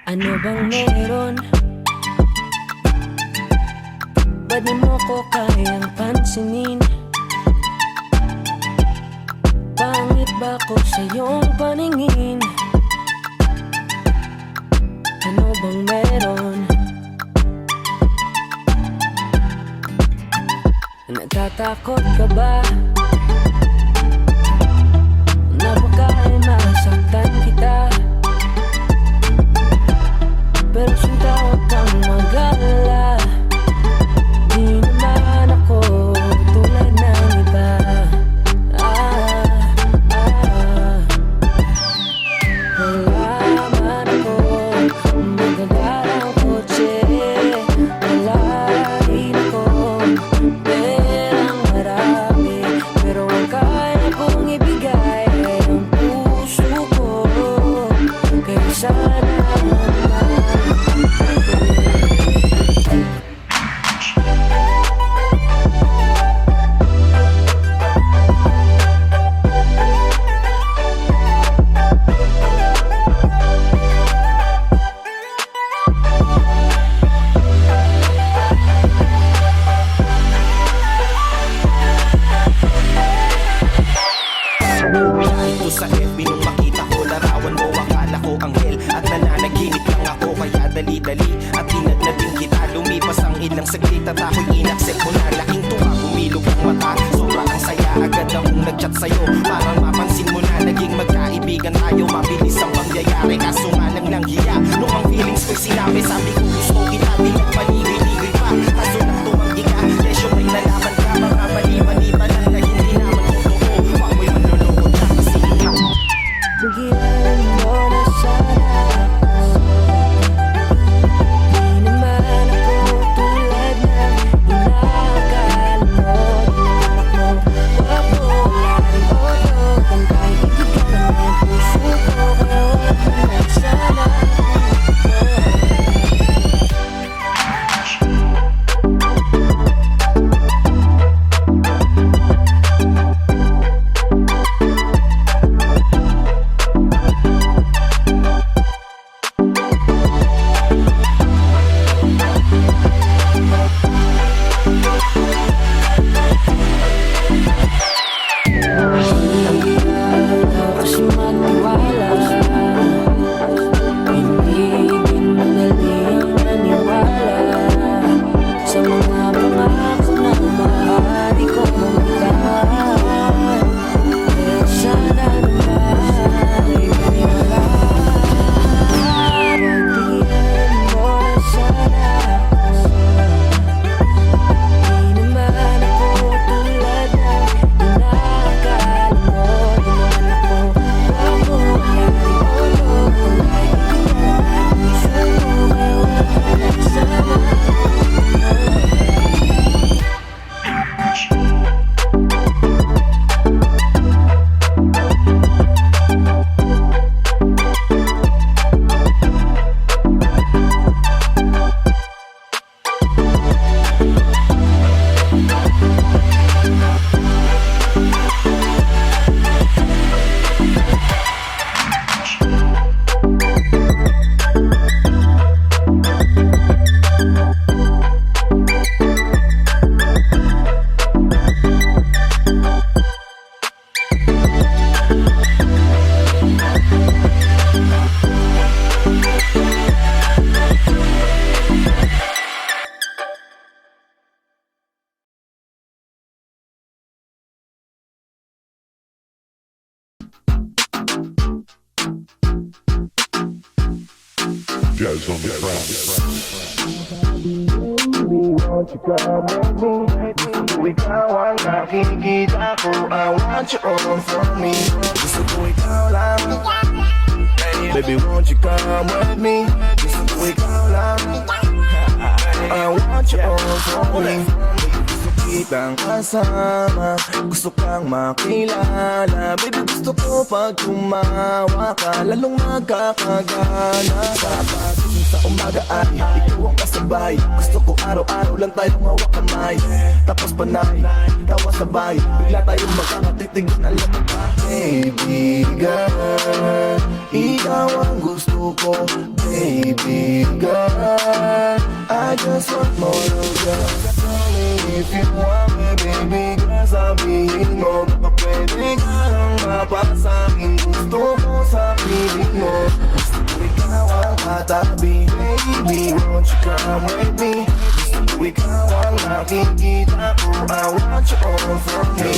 Ano bang meron? Ba't di mo ko kayang pansinin? Pangit ba ko sa iyong paningin? Ano bang meron? Natatakot ka ba? Na baka ay masaktan kita? Pero sinta, huwag kang mag-alala. Di naman ako tulad ng iba. Wala man ako magandang kotse, wala rin akong perang marami, pero ang kaya kong ibigay ay ang puso ko. Kaya sana sa FB nung makita ko larawan mo, akala ko anghel at nananaginip lang ako, kaya dali-dali at tinadnading kita. Lumipas ang ilang saglit at ako'y inaccept mo na. Laking tuwa, bumilog ang mata, sobrang saya. Agad akong nagchat sa'yo, parang mapansin mo na naging magkaibigan tayo. Mabilis ang pangyayari, kaso nga lang hiya. Nung ang feelings ko'y sinabi, sabi ko gusto kita, di nagpanigoy-nigoy pa. Kaso nang tumanggi ka, lesyo may nalaman ka. Mga mali-mali pa lang na hindi naman totoo. Wag mo'y manloloko ka kasi bigyan mo na sana ako. Di naman ako tulad ng inakala mo. Wag mo laging otokan, kahit ibigyan ang puso ko. Kaya wag mo na sana kasi magtiwala. Hindi din madali ang maniwala sa mga pangako na maaari kong mabitawan. Kaya sana naman ay maniwala. Bigyan mo na sana ako. Di naman ako tulad ng inakala mo. Di naman ako wako, laging otokan, kahit ibigyan ang puso ko. Kaya wag mo na sana Jazz on the track. Want you come with me? Ikaw ang nakikita ko, I want you all for me. Gusto ko ikaw lang. Baby, won't you come with me? Gusto ko ikaw lang. I want you all for me. kitang kasama, gusto kang makilala. Baby, gusto ko pag tumawa ka, lalong magkakagana. Papagising sa umaga ay ikaw ang kasabay. Gusto ko araw-araw lang tayong hawak kamay, tapos panay, tawa sabay, bigla tayong magkakatitig. Alam mo ba, baby girl, ikaw ang gusto ko, baby girl. I just want more of you. Tell me if you want me, baby girl. Sabihin mo, baka pwede ka lang mapasakin. Gusto ko sa piling mo, gusto ko ikaw ang katabi. Baby, won't you come with me? Gusto ko ikaw ang nakikita ko. I want you all for me.